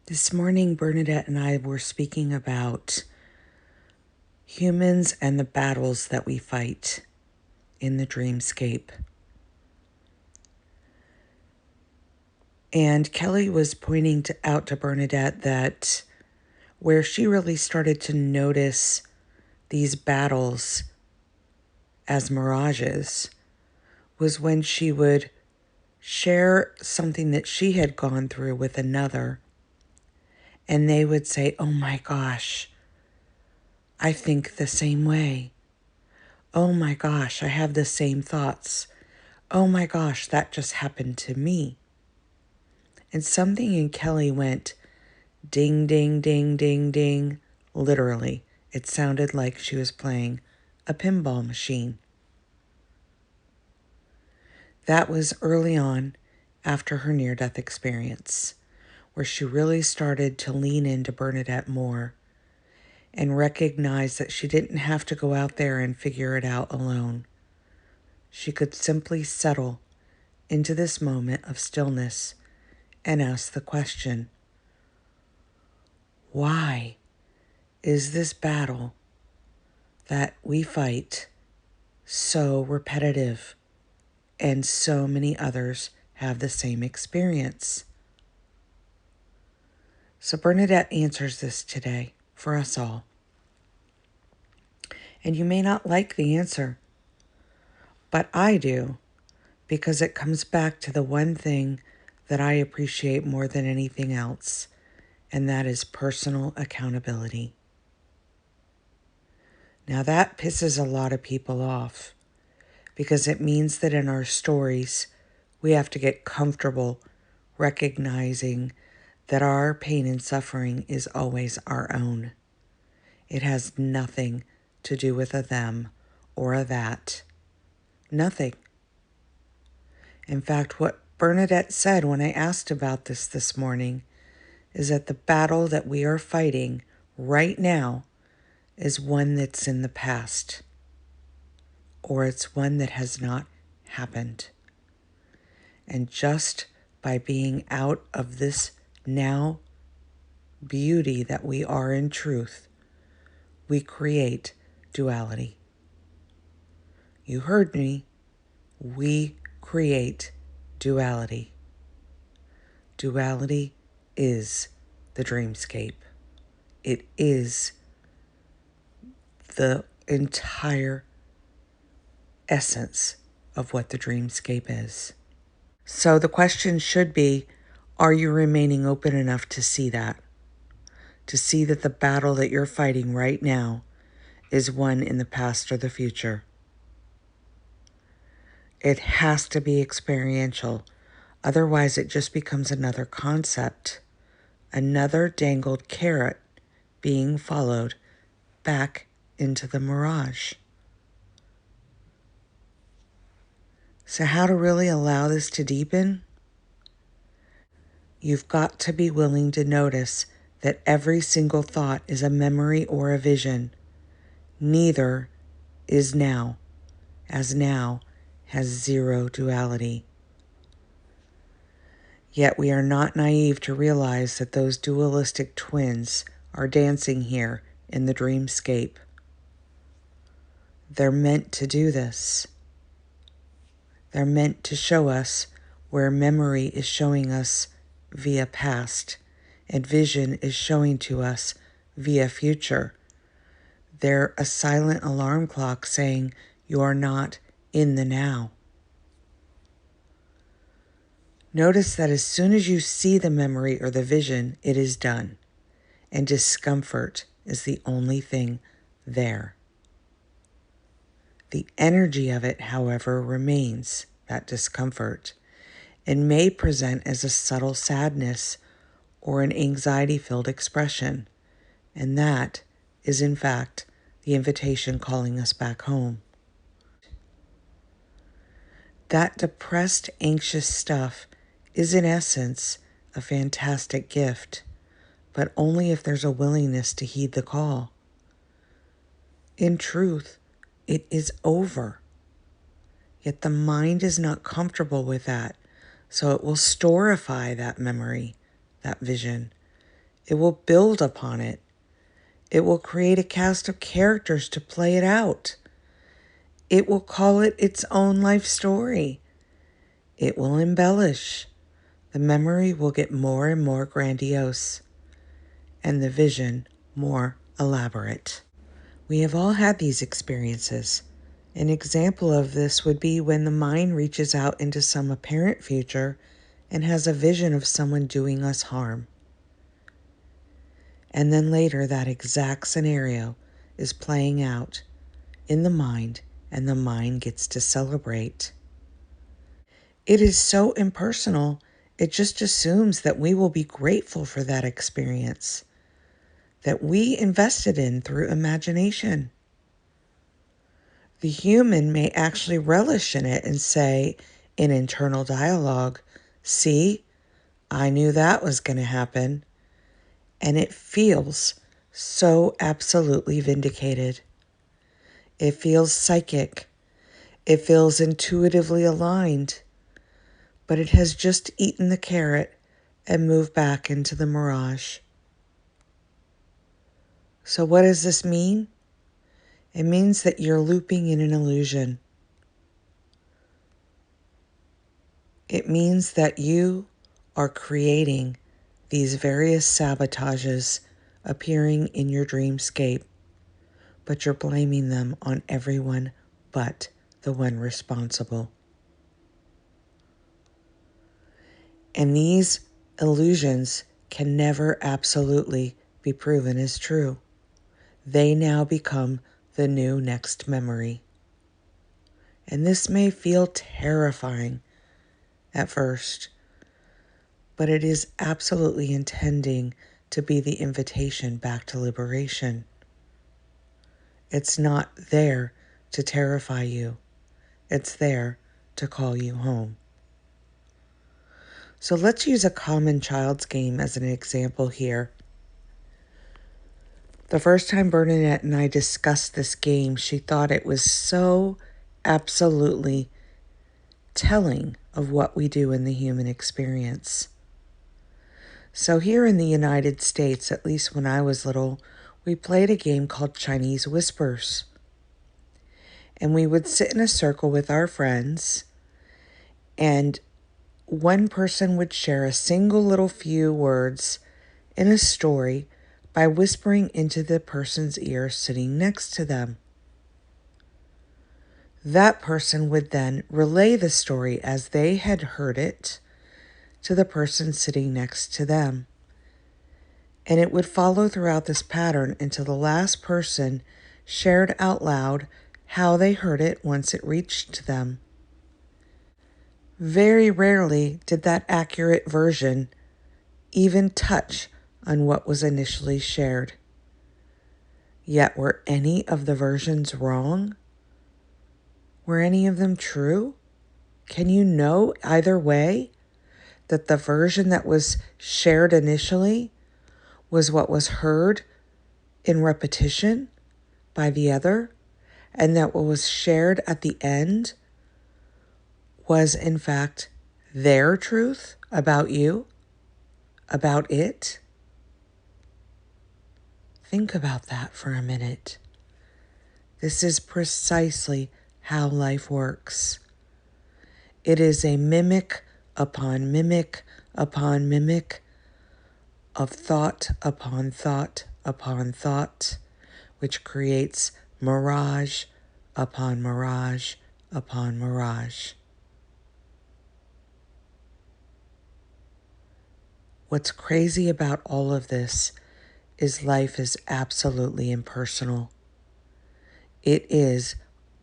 This morning, Bernadette and I were speaking about humans and the battles that we fight in the dreamscape. And Kelly was pointing out to Bernadette that where she really started to notice these battles as mirages was when she would share something that she had gone through with another, and they would say, "Oh my gosh, I think the same way. Oh my gosh, I have the same thoughts. Oh my gosh, that just happened to me." And something in Kelly went ding, ding, ding, ding, ding. Literally, it sounded like she was playing a pinball machine. That was early on after her near-death experience, where she really started to lean into Bernadette more and recognize that she didn't have to go out there and figure it out alone. She could simply settle into this moment of stillness and ask the question, why is this battle that we fight so repetitive and so many others have the same experience? So Bernadette answers this today for us all. And you may not like the answer, but I do, because it comes back to the one thing that I appreciate more than anything else, and that is personal accountability. Now that pisses a lot of people off, because it means that in our stories, we have to get comfortable recognizing that our pain and suffering is always our own. It has nothing to do with a them or a that. Nothing. In fact, what Bernadette said when I asked about this morning is that the battle that we are fighting right now is one that's in the past, or it's one that has not happened. And just by being out of this now beauty that we are in truth, we create duality. You heard me. We create duality. Duality is the dreamscape. It is the entire essence of what the dreamscape is. So the question should be, are you remaining open enough to see that? To see that the battle that you're fighting right now is one in the past or the future? It has to be experiential. Otherwise, it just becomes another concept, another dangled carrot being followed back into the mirage. So how to really allow this to deepen? You've got to be willing to notice that every single thought is a memory or a vision. Neither is now, as now has zero duality. Yet we are not naive to realize that those dualistic twins are dancing here in the dreamscape. They're meant to do this. They're meant to show us where memory is showing us via past and vision is showing to us via future. They're a silent alarm clock saying you are not in the now. Notice that as soon as you see the memory or the vision, it is done, and discomfort is the only thing there. The energy of it, however, remains, that discomfort, and may present as a subtle sadness or an anxiety-filled expression, and that is, in fact, the invitation calling us back home. That depressed, anxious stuff is, in essence, a fantastic gift, but only if there's a willingness to heed the call. In truth, it is over. Yet the mind is not comfortable with that, so it will storify that memory, that vision, It will build upon it. It will create a cast of characters to play it out. It will call it its own life story. It will embellish. The memory will get more and more grandiose, and the vision more elaborate. We have all had these experiences. An example of this would be when the mind reaches out into some apparent future and has a vision of someone doing us harm. And then later that exact scenario is playing out in the mind, and the mind gets to celebrate. It is so impersonal, it just assumes that we will be grateful for that experience that we invested in through imagination. The human may actually relish in it and say in internal dialogue, "See, I knew that was going to happen." And it feels so absolutely vindicated. It feels psychic. It feels intuitively aligned. But it has just eaten the carrot and moved back into the mirage. So what does this mean? It means that you're looping in an illusion. It means that you are creating these various sabotages appearing in your dreamscape, but you're blaming them on everyone but the one responsible. And these illusions can never absolutely be proven as true. They now become the new next memory. And this may feel terrifying at first, but it is absolutely intending to be the invitation back to liberation. It's not there to terrify you. It's there to call you home. So let's use a common child's game as an example here. The first time Bernadette and I discussed this game, she thought it was so absolutely telling of what we do in the human experience. So here in the United States, at least when I was little, we played a game called Chinese Whispers. And we would sit in a circle with our friends, and one person would share a single little few words in a story by whispering into the person's ear sitting next to them. That person would then relay the story as they had heard it to the person sitting next to them. And it would follow throughout this pattern until the last person shared out loud how they heard it once it reached them. Very rarely did that accurate version even touch on what was initially shared. Yet were any of the versions wrong? Were any of them true? Can you know either way that the version that was shared initially was what was heard in repetition by the other, and that what was shared at the end was in fact their truth about you, about it? Think about that for a minute. This is precisely how life works. It is a mimic upon mimic upon mimic of thought upon thought upon thought, which creates mirage upon mirage upon mirage. What's crazy about all of this is life is absolutely impersonal. It is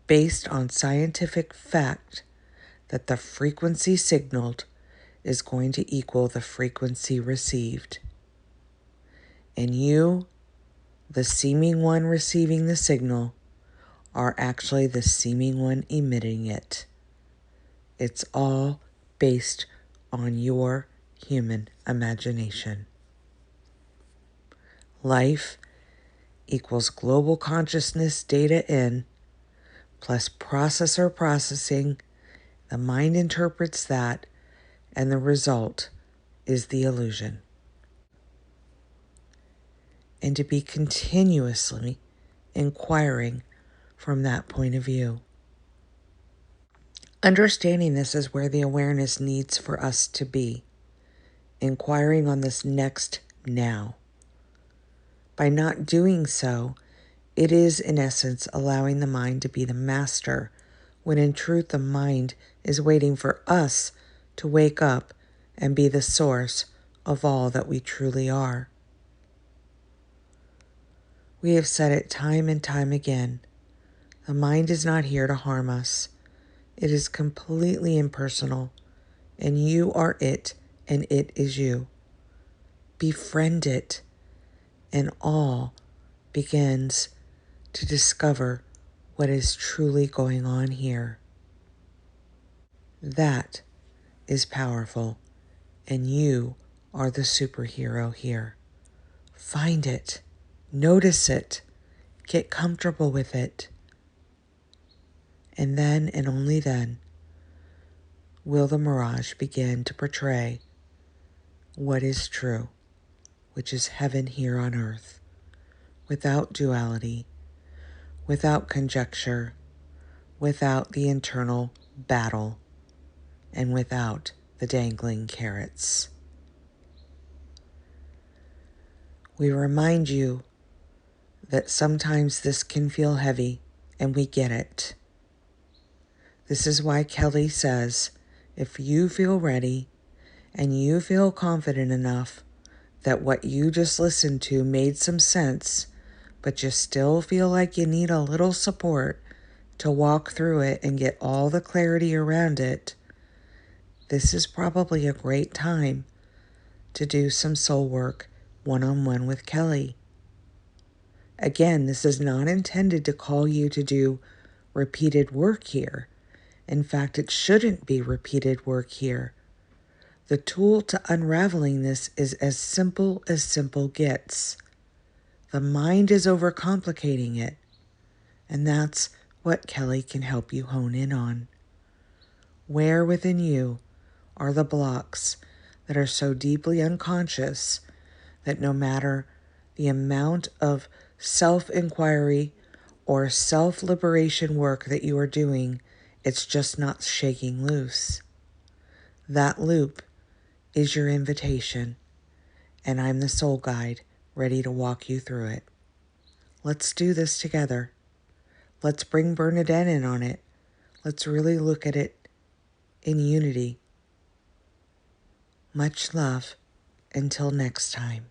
based on scientific fact that the frequency signaled is going to equal the frequency received. And you, the seeming one receiving the signal, are actually the seeming one emitting it. It's all based on your human imagination. Life equals global consciousness data in plus processor processing. The mind interprets that, and the result is the illusion. and to be continuously inquiring from that point of view. Understanding this is where the awareness needs for us to be, inquiring on this next now. By not doing so, it is in essence allowing the mind to be the master, when in truth the mind is waiting for us to wake up and be the source of all that we truly are. We have said it time and time again. The mind is not here to harm us. It is completely impersonal, and you are it, and it is you. Befriend it, and all begins to discover what is truly going on here. That is powerful, and you are the superhero here. Find it, notice it, get comfortable with it, and then and only then will the mirage begin to portray what is true, which is heaven here on earth, without duality, without conjecture, without the internal battle, and without the dangling carrots. We remind you that sometimes this can feel heavy, and we get it. This is why Kelly says, if you feel ready and you feel confident enough that what you just listened to made some sense, but you still feel like you need a little support to walk through it and get all the clarity around it, this is probably a great time to do some soul work one-on-one with Kelly. Again, this is not intended to call you to do repeated work here. In fact, it shouldn't be repeated work here. The tool to unraveling this is as simple gets. The mind is overcomplicating it, and that's what Kelly can help you hone in on. Where within you are the blocks that are so deeply unconscious that no matter the amount of self-inquiry or self-liberation work that you are doing, it's just not shaking loose. That loop is your invitation, and I'm the soul guide ready to walk you through it. Let's do this together. Let's bring Bernadette in on it. Let's really look at it in unity. Much love. Until next time.